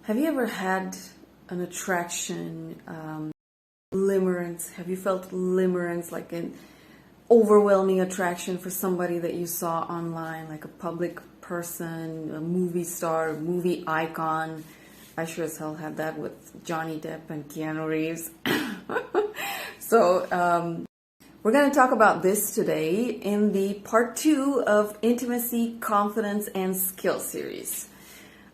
Have you ever had an attraction, limerence? Have you felt limerence, like an overwhelming attraction for somebody that you saw online, like a public person, a movie star, movie icon? I sure as hell had that with Johnny Depp and Keanu Reeves. So we're going to talk about this today in the part 2 of Intimacy, Confidence, and Skill series.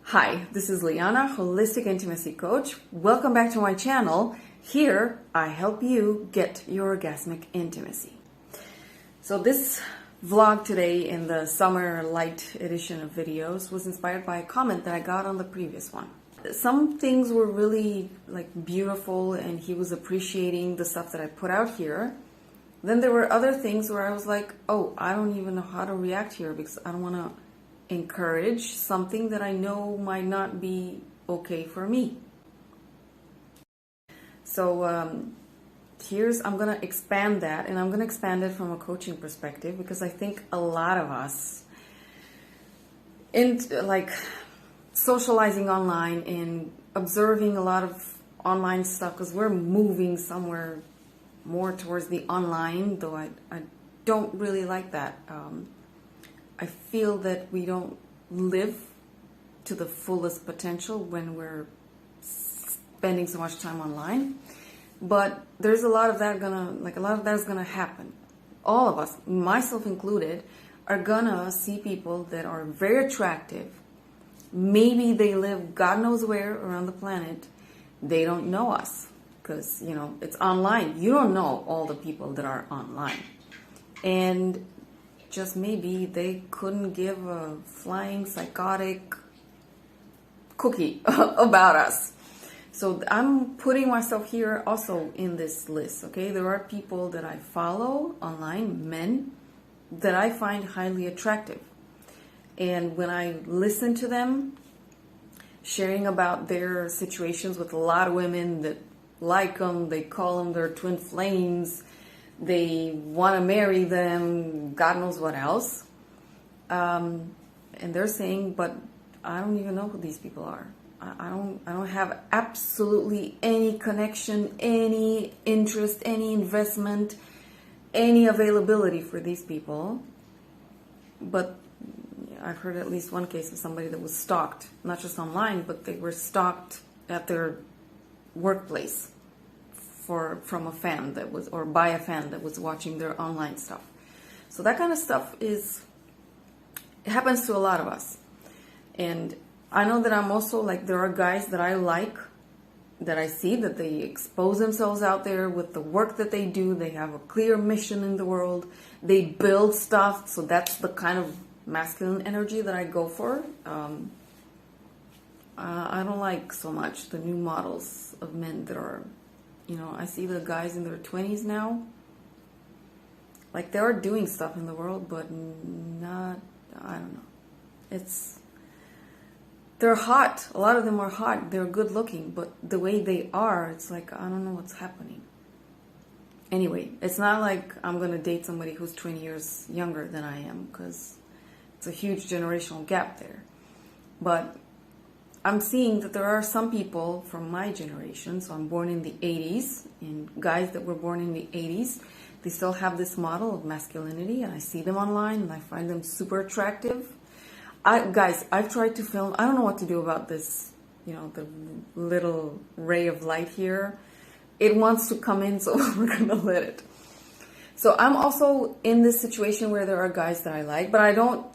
Hi, this is Liana, Holistic Intimacy Coach. Welcome back to my channel. Here, I help you get your orgasmic intimacy. So this vlog today in the summer light edition of videos was inspired by a comment that I got on the previous one. Some things were really beautiful and he was appreciating the stuff that I put out here. Then there were other things where I was like, oh, I don't even know how to react here because I don't want to encourage something that I know might not be okay for me. So I'm going to expand that, and I'm going to expand it from a coaching perspective because I think a lot of us in socializing online and observing a lot of online stuff, because we're moving somewhere more towards the online, though I don't really like that. I feel that we don't live to the fullest potential when we're spending so much time online. But there's a lot of that gonna happen. All of us, myself included, are gonna see people that are very attractive. Maybe they live God knows where around the planet. They don't know us because, it's online. You don't know all the people that are online. And just maybe they couldn't give a flying psychotic cookie about us. So I'm putting myself here also in this list, okay? There are people that I follow online, men, that I find highly attractive. And when I listen to them sharing about their situations with a lot of women that like them, they call them their twin flames, they want to marry them, God knows what else. And they're saying, but I don't even know who these people are. I don't have absolutely any connection, any interest, any investment, any availability for these people. But I've heard at least one case of somebody that was stalked, not just online, but they were stalked at their workplace from a fan that was, or by a fan that was watching their online stuff. So that kind of stuff it happens to a lot of us. And I know that I'm also there are guys that I like, that I see that they expose themselves out there with the work that they do. They have a clear mission in the world. They build stuff. So that's the kind of masculine energy that I go for. I don't like so much the new models of men that are, I see the guys in their 20s now. They are doing stuff in the world, but not, I don't know. They're hot. A lot of them are hot. They're good looking, but the way they are, it's I don't know what's happening. Anyway, it's not like I'm going to date somebody who's 20 years younger than I am, because it's a huge generational gap there. But I'm seeing that there are some people from my generation, so I'm born in the 80s, and guys that were born in the 80s, they still have this model of masculinity, and I see them online, and I find them super attractive. Guys, I've tried to film. I don't know what to do about this, the little ray of light here. It wants to come in, so we're going to let it. So I'm also in this situation where there are guys that I like, but I don't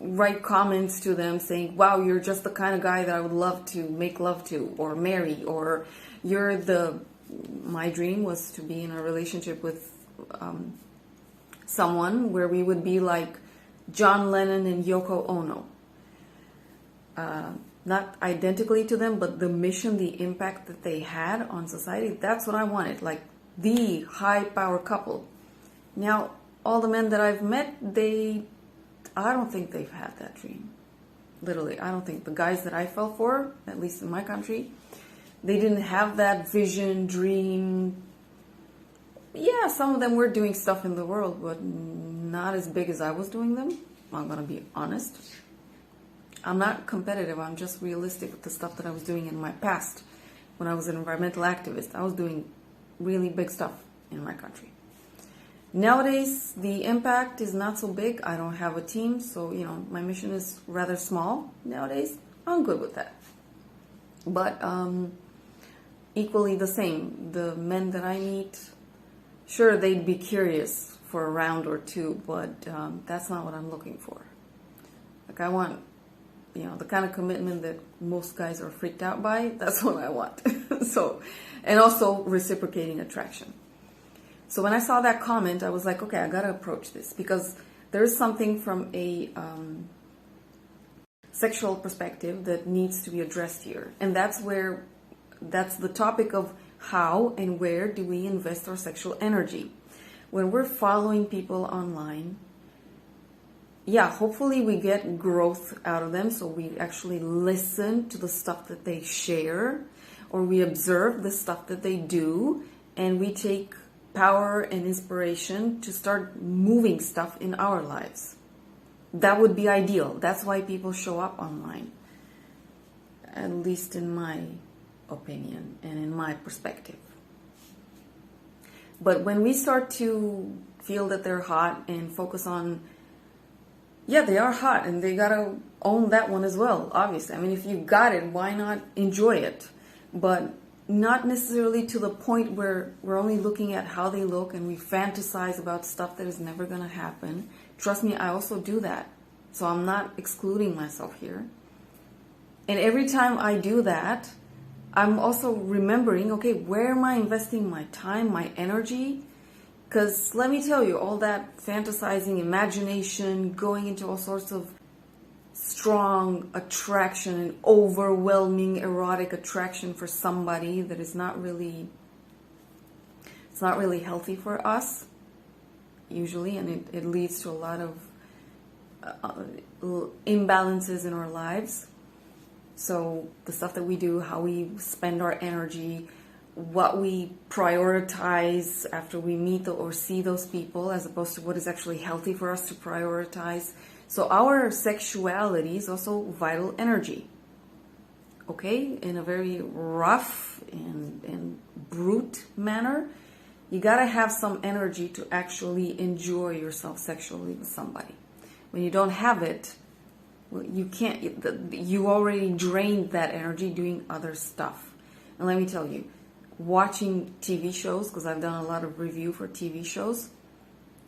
write comments to them saying, wow, you're just the kind of guy that I would love to make love to or marry, or my dream was to be in a relationship with someone where we would be like John Lennon and Yoko Ono. Not identically to them, but the mission, the impact that they had on society, that's what I wanted, the high power couple. Now, all the men that I've met, I don't think they've had that dream. Literally, I don't think the guys that I fell for, at least in my country, they didn't have that vision, dream. Yeah, some of them were doing stuff in the world, but not as big as I was doing them. I'm going to be honest. I'm not competitive. I'm just realistic with the stuff that I was doing in my past. When I was an environmental activist, I was doing really big stuff in my country. Nowadays, the impact is not so big. I don't have a team, so, my mission is rather small nowadays. I'm good with that. But equally the same. The men that I meet, sure, they'd be curious for a round or two, but that's not what I'm looking for. Like, I want, the kind of commitment that most guys are freaked out by. That's what I want. And also reciprocating attraction. So when I saw that comment, I was like, okay, I gotta approach this, because there's something from a sexual perspective that needs to be addressed here. And that's the topic of how and where do we invest our sexual energy. When we're following people online, hopefully we get growth out of them, so we actually listen to the stuff that they share, or we observe the stuff that they do, and we take power and inspiration to start moving stuff in our lives. That would be ideal. That's why people show up online, at least in my opinion and in my perspective. But when we start to feel that they're hot and focus on, they are hot and they gotta own that one as well, obviously. I mean, if you got it, why not enjoy it? But not necessarily to the point where we're only looking at how they look and we fantasize about stuff that is never going to happen. Trust me, I also do that. So I'm not excluding myself here. And every time I do that, I'm also remembering, okay, where am I investing my time, my energy? Because let me tell you, all that fantasizing, imagination, going into all sorts of strong attraction and overwhelming erotic attraction for somebody that is not really healthy for us usually, and it leads to a lot of imbalances in our lives. So the stuff that we do, how we spend our energy, what we prioritize after we meet or see those people, as opposed to what is actually healthy for us to prioritize. So our sexuality is also vital energy, okay? In a very rough and brute manner, you gotta have some energy to actually enjoy yourself sexually with somebody. When you don't have it, well, you can't, you already drained that energy doing other stuff. And let me tell you, watching TV shows, because I've done a lot of review for TV shows,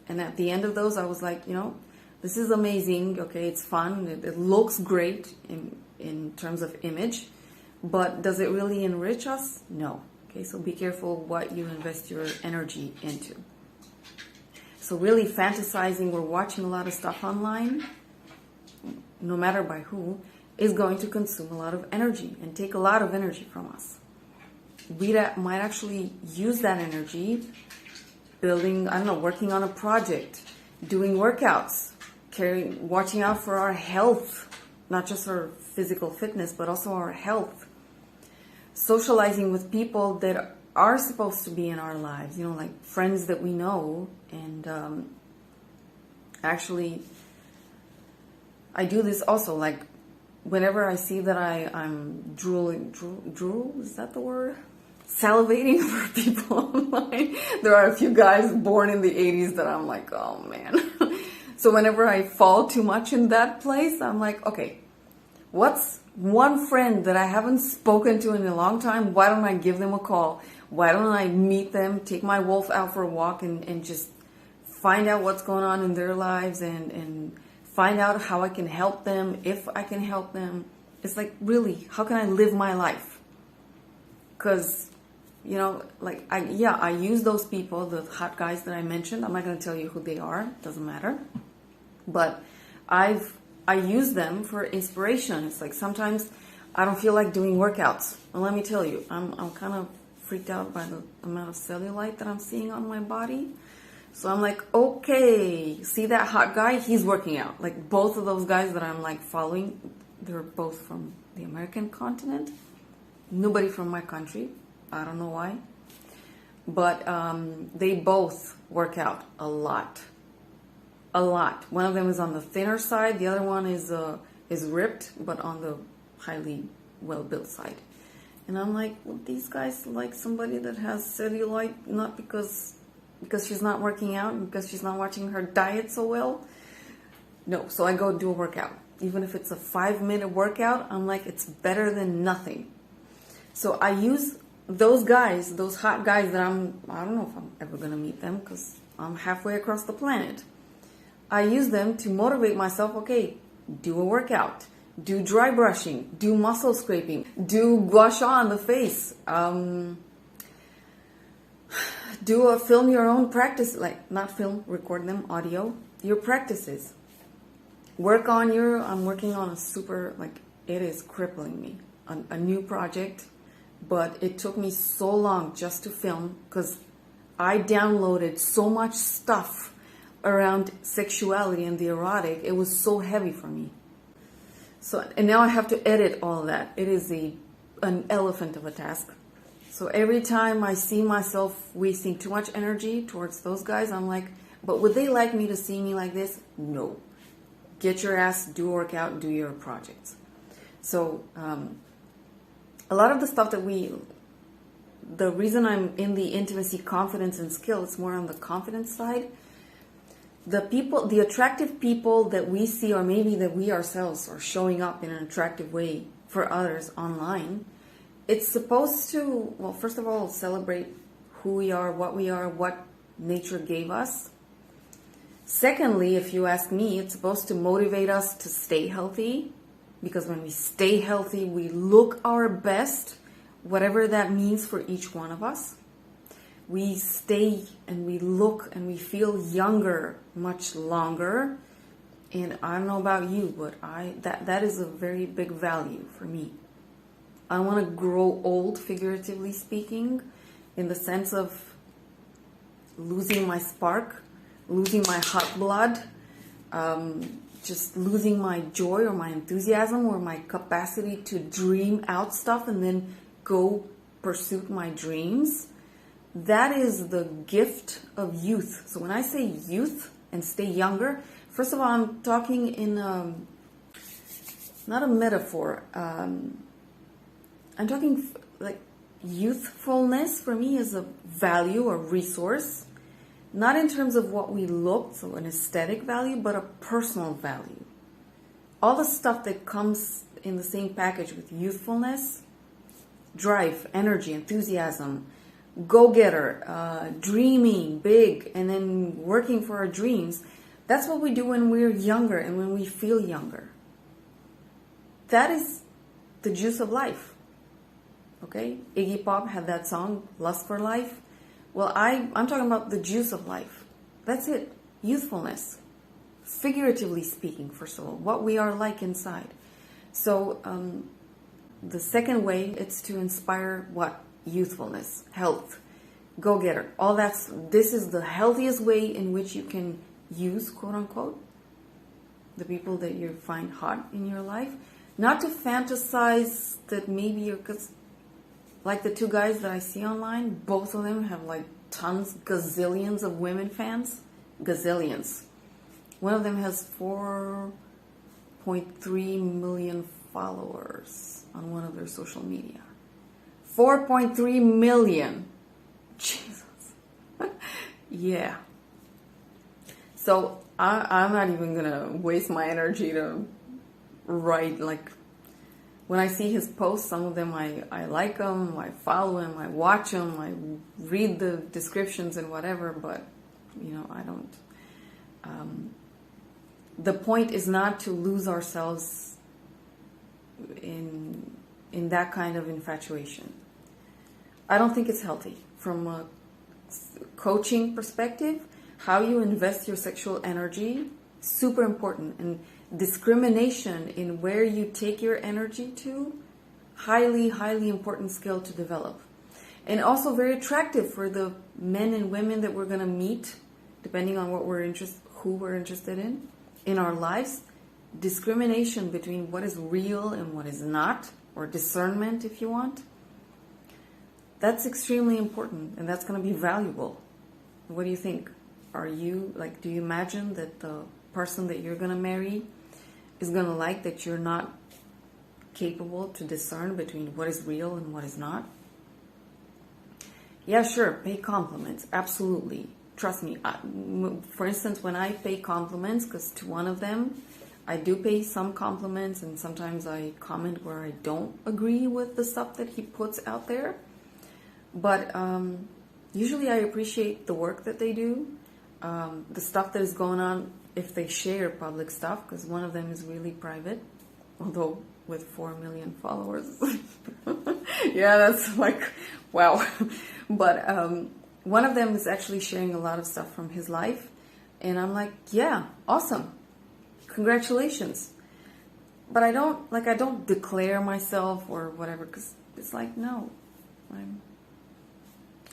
and at the end of those, I was like, this is amazing, okay, it's fun, it looks great in terms of image, but does it really enrich us? No. Okay, so be careful what you invest your energy into. So really fantasizing or watching a lot of stuff online, no matter by who, is going to consume a lot of energy and take a lot of energy from us. We might actually use that energy building, working on a project, doing workouts, watching out for our health, not just our physical fitness, but also our health. Socializing with people that are supposed to be in our lives, like friends that we know. And actually, I do this also, like whenever I see that I'm drooling, drool, is that the word? Salivating for people online. There are a few guys born in the 80s that I'm like, oh man. So whenever I fall too much in that place, I'm like, okay, what's one friend that I haven't spoken to in a long time? Why don't I give them a call? Why don't I meet them, take my wolf out for a walk and just find out what's going on in their lives and find out how I can help them, if I can help them. It's like, really, how can I live my life? Because, I use those people, the hot guys that I mentioned. I'm not going to tell you who they are. Doesn't matter. But I use them for inspiration. It's like sometimes I don't feel like doing workouts. And let me tell you, I'm kind of freaked out by the amount of cellulite that I'm seeing on my body. So I'm like, okay, see that hot guy? He's working out. Like both of those guys that I'm like following, they're both from the American continent. Nobody from my country. I don't know why. But they both work out a lot. A lot. One of them is on the thinner side. The other one is is ripped, but on the highly well-built side. And I'm like, well, these guys like somebody that has cellulite, not because she's not working out and because she's not watching her diet so well. No, so I go do a workout. Even if it's a 5-minute workout, I'm like, it's better than nothing. So I use those guys, those hot guys that I don't know if I'm ever going to meet them because I'm halfway across the planet. I use them to motivate myself. Okay, do a workout, do dry brushing, do muscle scraping, do gua sha on the face, film your own practice, like not film, record them, audio, your practices. I'm working on a super, like it is crippling me, a new project, but it took me so long just to film because I downloaded so much stuff around sexuality and the erotic. It was so heavy for me. So, and now I have to edit all of that. It is an elephant of a task. So every time I see myself wasting too much energy towards those guys, I'm like, but would they like me to see me like this? No. Get your ass, do a workout, do your projects. So a lot of the stuff the reason I'm in the intimacy, confidence, and skill, it's more on the confidence side. The attractive people that we see, or maybe that we ourselves are showing up in an attractive way for others online, it's supposed to, well, first of all, celebrate who we are, what nature gave us. Secondly, if you ask me, it's supposed to motivate us to stay healthy, because when we stay healthy, we look our best, whatever that means for each one of us. We stay and we look and we feel younger much longer. And I don't know about you, but that is a very big value for me. I want to grow old, figuratively speaking, in the sense of losing my spark, losing my hot blood, just losing my joy or my enthusiasm or my capacity to dream out stuff and then go pursue my dreams. That is the gift of youth. So when I say youth and stay younger, first of all, I'm talking in not a metaphor. I'm talking like youthfulness for me is a value or resource, not in terms of what we look, so an aesthetic value, but a personal value. All the stuff that comes in the same package with youthfulness, drive, energy, enthusiasm, go-getter, dreaming big, and then working for our dreams. That's what we do when we're younger and when we feel younger. That is the juice of life. Okay? Iggy Pop had that song, Lust for Life. Well, I'm talking about the juice of life. That's it. Youthfulness. Figuratively speaking, first of all, what we are like inside. So the second way, it's to inspire what? Youthfulness, health, go-getter. This is the healthiest way in which you can use, quote unquote, the people that you find hot in your life. Not to fantasize that maybe you're, because like the two guys that I see online, both of them have like gazillions of women fans. Gazillions. One of them has 4.3 million followers on one of their social media. 4.3 million. Jesus. Yeah. So I'm not even going to waste my energy to write. Like, when I see his posts, some of them I like them, I follow him, I watch him, I read the descriptions and whatever, but, I don't. The point is not to lose ourselves in that kind of infatuation. I don't think it's healthy. From a coaching perspective, how you invest your sexual energy, super important. And discrimination in where you take your energy to, highly, highly important skill to develop. And also very attractive for the men and women that we're going to meet, depending on who we're interested in our lives. Discrimination between what is real and what is not, or discernment if you want. That's extremely important, and that's going to be valuable. What do you think? Do you imagine that the person that you're going to marry is going to like that you're not capable to discern between what is real and what is not. Yeah, sure, pay compliments, absolutely. Trust me. For instance, when I pay compliments, because to one of them, I do pay some compliments, and sometimes I comment where I don't agree with the stuff that he puts out there. But usually I appreciate the work that they do, the stuff that is going on if they share public stuff, because one of them is really private, although with 4 million followers. Yeah, that's like, wow. But one of them is actually sharing a lot of stuff from his life. And I'm like, yeah, awesome. Congratulations. But I don't declare myself or whatever, because it's like, no.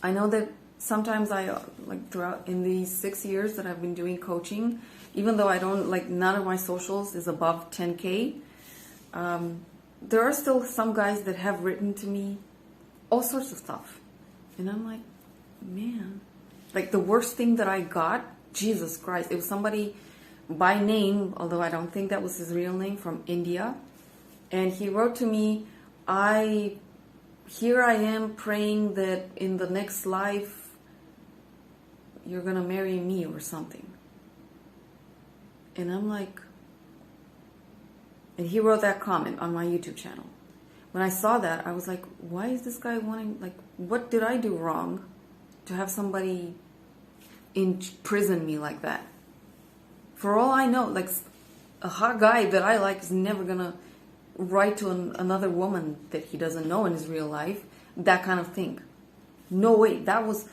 I know that sometimes throughout in these 6 years that I've been doing coaching, even though I don't, none of my socials is above 10K, there are still some guys that have written to me all sorts of stuff. And I'm like, man, the worst thing that I got, Jesus Christ, it was somebody by name, although I don't think that was his real name, from India. And he wrote to me, here I am praying that in the next life you're going to marry me or something. And I'm like, and he wrote that comment on my YouTube channel. When I saw that, I was like, why is this guy wanting, what did I do wrong to have somebody imprison me like that? For all I know, a hot guy that I like is never going to write to another woman that he doesn't know in his real life, that kind of thing. No way. That was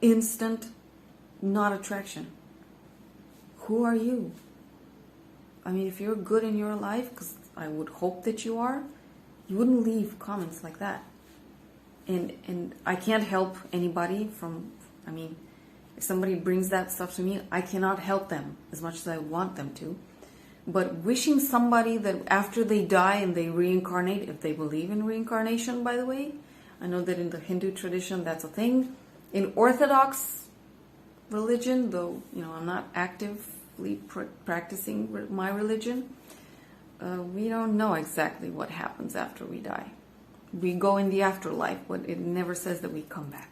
instant not attraction. Who are you? I mean, if you're good in your life, because I would hope that you are, you wouldn't leave comments like that. And I can't help anybody if somebody brings that stuff to me, I cannot help them as much as I want them to. But wishing somebody that after they die and they reincarnate, if they believe in reincarnation, by the way, I know that in the Hindu tradition that's a thing. In Orthodox religion, though I'm not actively practicing my religion, we don't know exactly what happens after we die. We go in the afterlife, but it never says that we come back.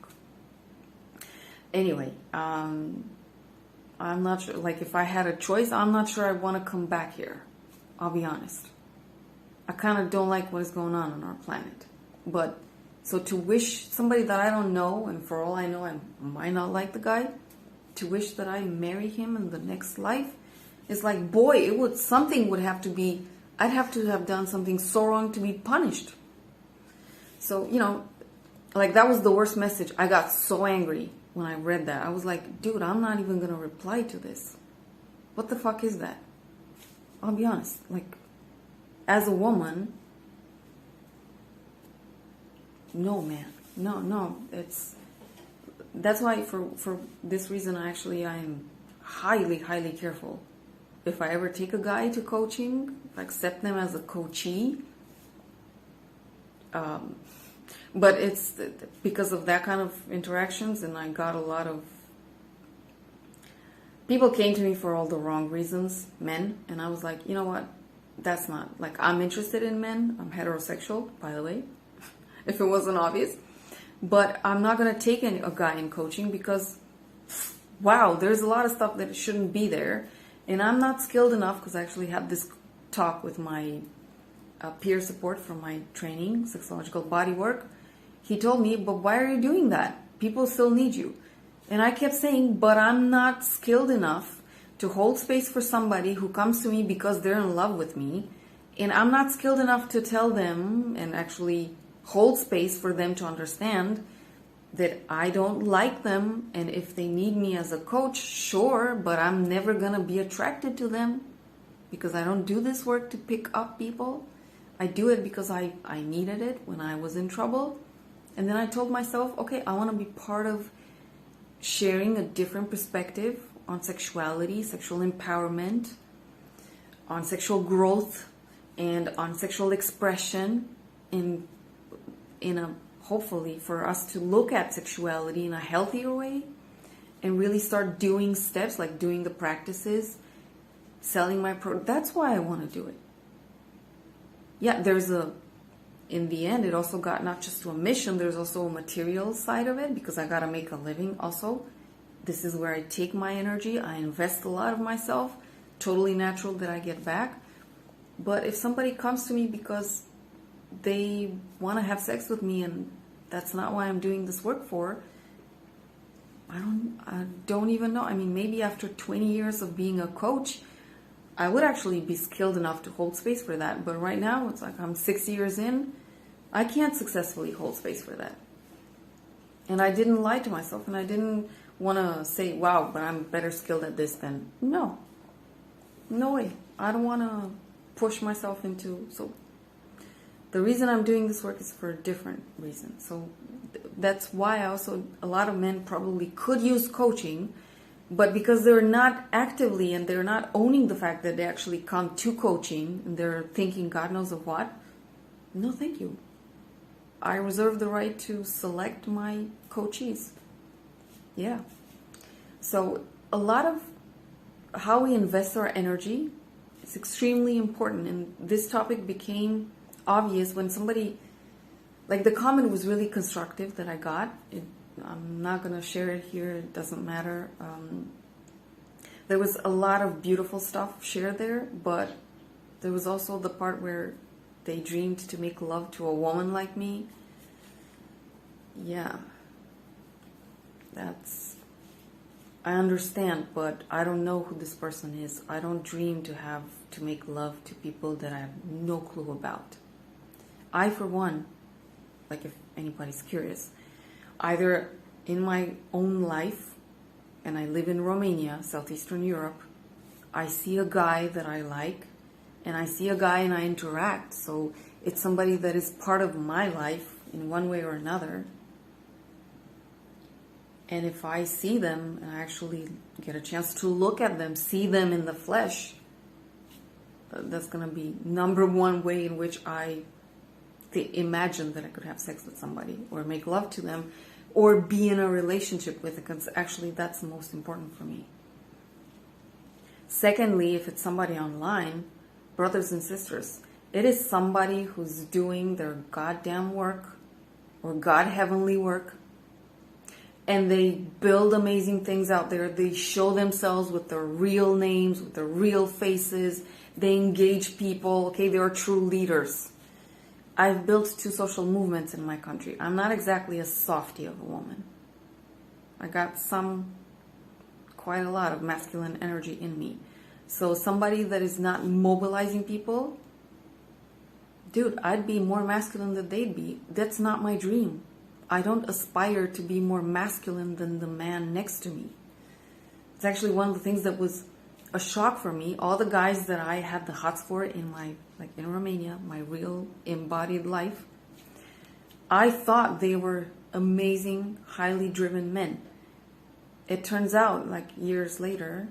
Anyway, I'm not sure, if I had a choice, I'm not sure I want to come back here. I'll be honest. I kind of don't like what is going on our planet. But, so to wish somebody that I don't know, and for all I know, I might not like the guy, to wish that I marry him in the next life, is something would have to be, I'd have to have done something so wrong to be punished. So, that was the worst message. I got so angry when I read that. I was like, dude, I'm not even going to reply to this. What the fuck is that? I'll be honest. As a woman, no, man. No. That's why for this reason, I am highly, highly careful. If I ever take a guy to coaching, accept them as a coachee. But it's because of that kind of interactions, and I got a lot of people came to me for all the wrong reasons, men, and I was like, you know what? That's not, I'm interested in men. I'm heterosexual, by the way, if it wasn't obvious. But I'm not going to take a guy in coaching because, wow, there's a lot of stuff that shouldn't be there. And I'm not skilled enough, because I actually had this talk with my peer support from my training, sexological bodywork. He told me, but why are you doing that? People still need you. And I kept saying, but I'm not skilled enough to hold space for somebody who comes to me because they're in love with me. And I'm not skilled enough to tell them and actually hold space for them to understand that I don't like them. And if they need me as a coach, sure, but I'm never going to be attracted to them, because I don't do this work to pick up people. I do it because I needed it when I was in trouble. And then I told myself, okay, I want to be part of sharing a different perspective on sexuality, sexual empowerment, on sexual growth, and on sexual expression, in a hopefully for us to look at sexuality in a healthier way and really start doing steps, doing the practices selling my product. That's why I want to do it. Yeah, in the end, it also got not just to a mission, there's also a material side of it, because I got to make a living also. This is where I take my energy. I invest a lot of myself. Totally natural that I get back. But if somebody comes to me because they want to have sex with me and that's not why I'm doing this work for, I don't even know. I mean, maybe after 20 years of being a coach, I would actually be skilled enough to hold space for that. But right now, it's like I'm 6 years in. I can't successfully hold space for that. And I didn't lie to myself, and I didn't want to say, wow, but I'm better skilled at this than... No. No way. I don't want to push myself into... So the reason I'm doing this work is for a different reason. So that's why a lot of men probably could use coaching, but because they're not actively and they're not owning the fact that they actually come to coaching and they're thinking God knows of what, no thank you. I reserve the right to select my coachees. Yeah. So a lot of how we invest our energy is extremely important. And this topic became obvious when somebody, like the comment was really constructive that I got. I'm not going to share it here. It doesn't matter. There was a lot of beautiful stuff shared there, but there was also the part where they dreamed to make love to a woman like me. Yeah. I understand, but I don't know who this person is. I don't dream to make love to people that I have no clue about. I, for one, like if anybody's curious, either in my own life, and I live in Romania, Southeastern Europe, I see a guy that I like, and I see a guy and I interact. So it's somebody that is part of my life in one way or another. And if I see them and I actually get a chance to look at them, see them in the flesh, that's going to be number one way in which I imagine that I could have sex with somebody or make love to them or be in a relationship with it, because actually that's the most important for me. Secondly, if it's somebody online, brothers and sisters, it is somebody who's doing their goddamn work or God heavenly work, and they build amazing things out there. They show themselves with their real names, with their real faces. They engage people. Okay, they are true leaders. I've built 2 social movements in my country. I'm not exactly a softie of a woman. I got quite a lot of masculine energy in me. So somebody that is not mobilizing people, dude, I'd be more masculine than they'd be. That's not my dream. I don't aspire to be more masculine than the man next to me. It's actually one of the things that was a shock for me. All the guys that I had the hots for in Romania, my real embodied life, I thought they were amazing, highly driven men. It turns out, years later,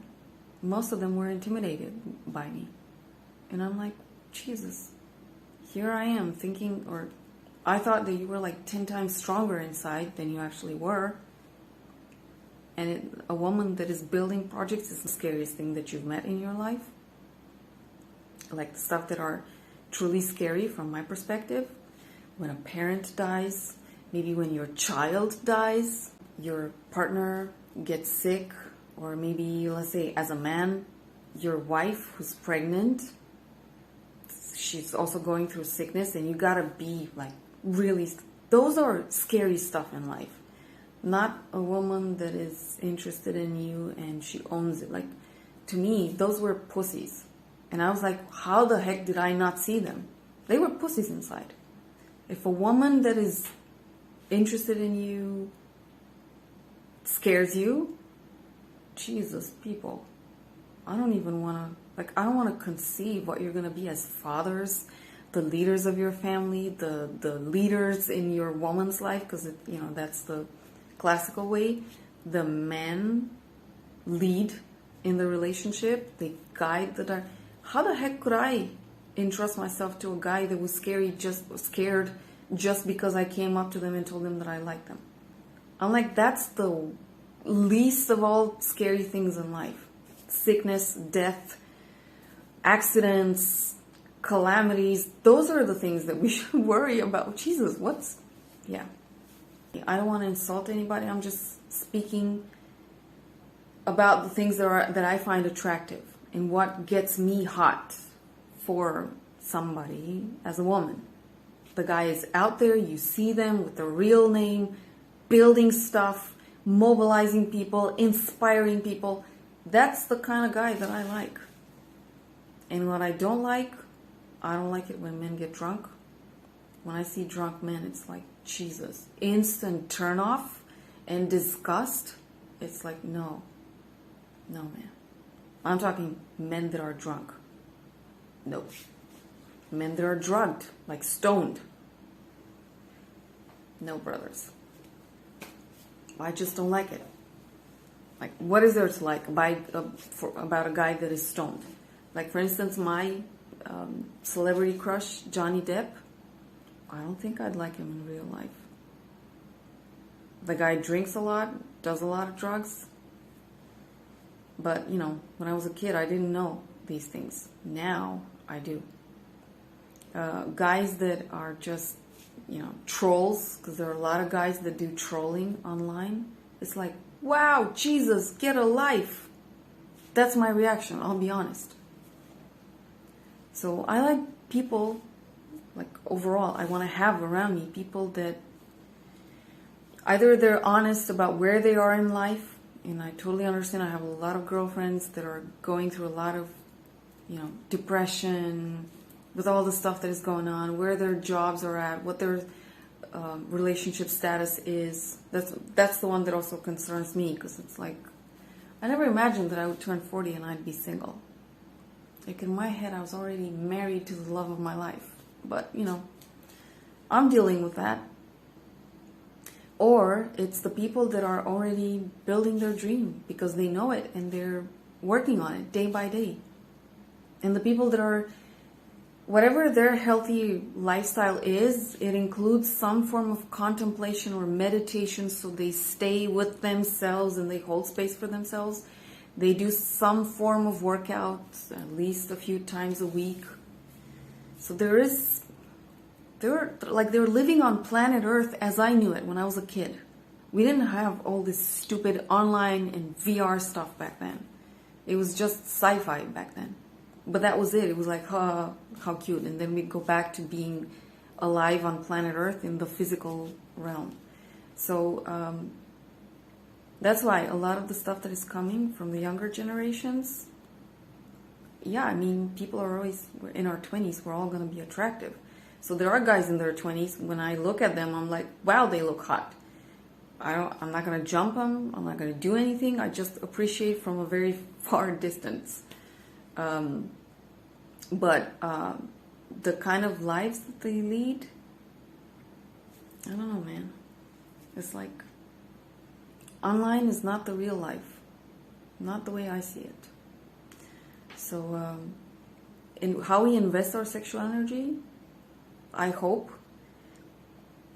most of them were intimidated by me. And I'm like, Jesus, here I am thinking, or I thought that you were 10 times stronger inside than you actually were. And a woman that is building projects is the scariest thing that you've met in your life. Like the stuff that are truly scary from my perspective. When a parent dies, maybe when your child dies, your partner gets sick, or maybe, let's say, as a man, your wife who's pregnant, she's also going through sickness, and you gotta be really, those are scary stuff in life. Not a woman that is interested in you and she owns it. To me, those were pussies. And I was like, how the heck did I not see them? They were pussies inside. If a woman that is interested in you scares you, Jesus, people, I don't even want to, I don't want to conceive what you're going to be as fathers, the leaders of your family, the leaders in your woman's life, because, that's the classical way. The men lead in the relationship. They guide the dark. How the heck could I entrust myself to a guy that was scared just because I came up to them and told them that I liked them? I'm like, that's the least of all scary things in life. Sickness, death, accidents, calamities. Those are the things that we should worry about. Jesus, yeah. I don't want to insult anybody. I'm just speaking about the things that I find attractive and what gets me hot for somebody as a woman. The guy is out there, you see them with their real name, building stuff, mobilizing people, inspiring people. That's the kind of guy that I like. And what I don't like it when men get drunk. When I see drunk men, it's like, Jesus. Instant turn off and disgust. It's like, no, man. I'm talking men that are drunk. No. Men that are drugged, like stoned. No, brothers. I just don't like it. Like, what is there to like about a guy that is stoned? Like, for instance, my celebrity crush, Johnny Depp. I don't think I'd like him in real life. The guy drinks a lot, does a lot of drugs. But, when I was a kid, I didn't know these things. Now, I do. Guys that are just, trolls, because there are a lot of guys that do trolling online. It's like, wow, Jesus, get a life. That's my reaction, I'll be honest. So I like people, like overall, I want to have around me people that either they're honest about where they are in life, and I totally understand. I have a lot of girlfriends that are going through a lot of, depression with all the stuff that is going on, where their jobs are at, what their relationship status is. That's the one that also concerns me, because it's like, I never imagined that I would turn 40 and I'd be single. Like, in my head, I was already married to the love of my life. But, I'm dealing with that. Or it's the people that are already building their dream because they know it and they're working on it day by day. And the people that are, whatever their healthy lifestyle is, it includes some form of contemplation or meditation, so they stay with themselves and they hold space for themselves. They do some form of workout at least a few times a week. So they're living on planet Earth as I knew it when I was a kid. We didn't have all this stupid online and VR stuff back then. It was just sci-fi back then. But that was it. It was like, how cute. And then we'd go back to being alive on planet Earth in the physical realm. So that's why a lot of the stuff that is coming from the younger generations, people are always, in our 20s, we're all going to be attractive. So there are guys in their 20s, when I look at them, I'm like, wow, they look hot. I'm not going to jump them. I'm not going to do anything. I just appreciate from a very far distance. But the kind of lives that they lead, I don't know, man. It's like, online is not the real life. Not the way I see it. So, in how we invest our sexual energy, I hope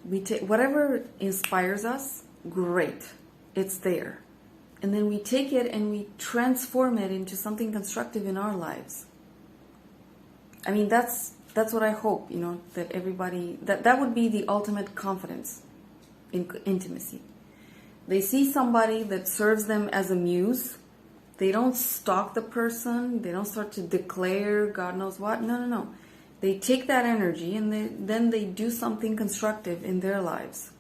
we take whatever inspires us, great, it's there. And then we take it and we transform it into something constructive in our lives. I mean, that's what I hope, that everybody, that would be the ultimate confidence in intimacy. They see somebody that serves them as a muse. They don't stalk the person. They don't start to declare God knows what. No. They take that energy and then they do something constructive in their lives.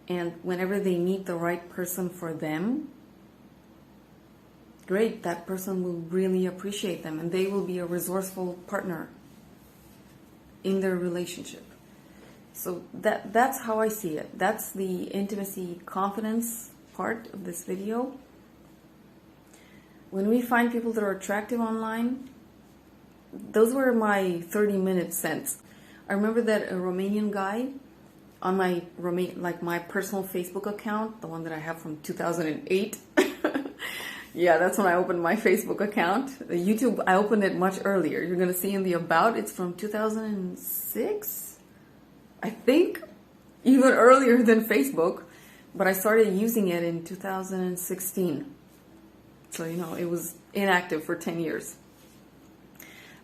And whenever they meet the right person for them, great, that person will really appreciate them and they will be a resourceful partner in their relationship. So that's how I see it. That's the intimacy confidence part of this video. When we find people that are attractive online, those were my 30-minute cents. I remember that a Romanian guy on my personal Facebook account, the one that I have from 2008. Yeah, that's when I opened my Facebook account. The YouTube, I opened it much earlier. You're going to see in the about, it's from 2006, I think, even earlier than Facebook. But I started using it in 2016. So, it was inactive for 10 years.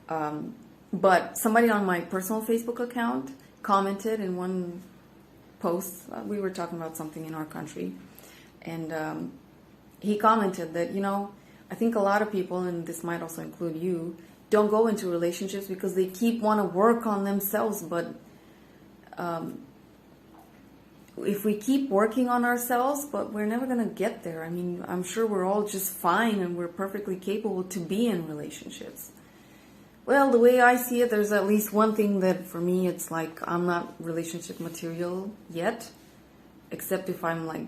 But somebody on my personal Facebook account commented in one post, we were talking about something in our country, and he commented that, I think a lot of people, and this might also include you, don't go into relationships because they keep want to work on themselves. But if we keep working on ourselves, but we're never going to get there. I mean, I'm sure we're all just fine and we're perfectly capable to be in relationships. Well, the way I see it, there's at least one thing that for me, it's like I'm not relationship material yet, except if I'm like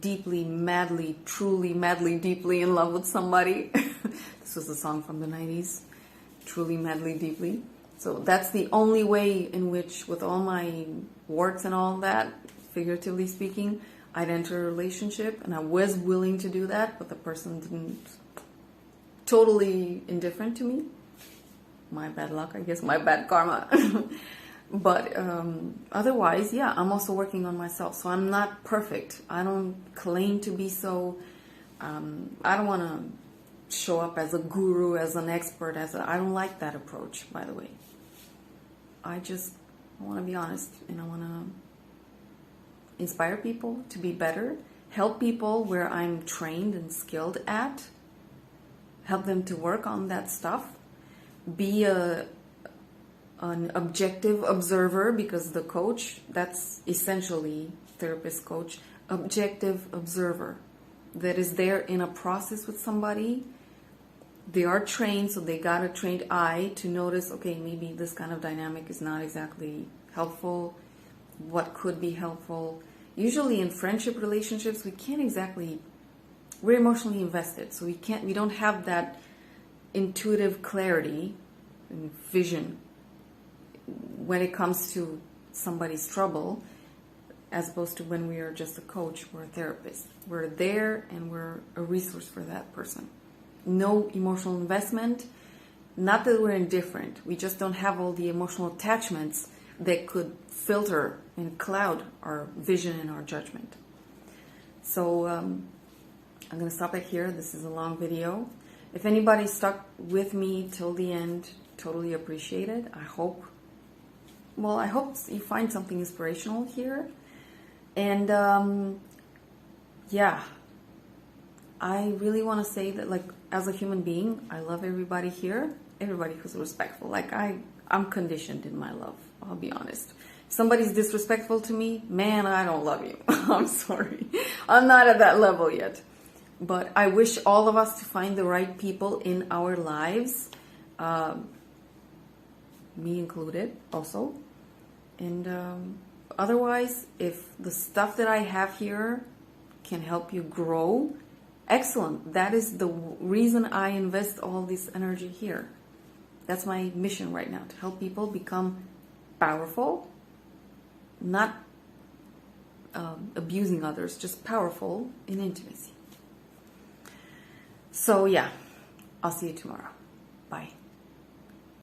deeply, madly, truly, madly, deeply in love with somebody. This was a song from the 90s, Truly, Madly, Deeply. So that's the only way in which, with all my warts and all that, figuratively speaking, I'd enter a relationship, and I was willing to do that, but the person didn't, totally indifferent to me. My bad luck, I guess, my bad karma. But otherwise, yeah, I'm also working on myself. So I'm not perfect. I don't claim to be so. I don't want to show up as a guru, as an expert. I don't like that approach, by the way. I want to be honest, and I want to inspire people to be better, help people where I'm trained and skilled at, help them to work on that stuff, be an objective observer, because the coach, that's essentially therapist coach, objective observer that is there in a process with somebody. They are trained, so they got a trained eye to notice, okay, maybe this kind of dynamic is not exactly helpful. What could be helpful? Usually in friendship relationships, we're emotionally invested, so we don't have that intuitive clarity and vision when it comes to somebody's trouble, as opposed to when we are just a coach or a therapist. We're there and we're a resource for that person. No emotional investment. Not that we're indifferent. We just don't have all the emotional attachments that could filter and cloud our vision and our judgment. So I'm going to stop it here. This is a long video. If anybody stuck with me till the end, totally appreciate it. I hope you find something inspirational here. And yeah, I really want to say that, like, as a human being, I love everybody here, everybody who's respectful. Like, I'm conditioned in my love, I'll be honest. If somebody's disrespectful to me, man, I don't love you. I'm sorry. I'm not at that level yet. But I wish all of us to find the right people in our lives, me included also. And otherwise, if the stuff that I have here can help you grow, excellent. That is the reason I invest all this energy here. That's my mission right now, to help people become powerful, not abusing others, just powerful in intimacy. So yeah, I'll see you tomorrow. Bye.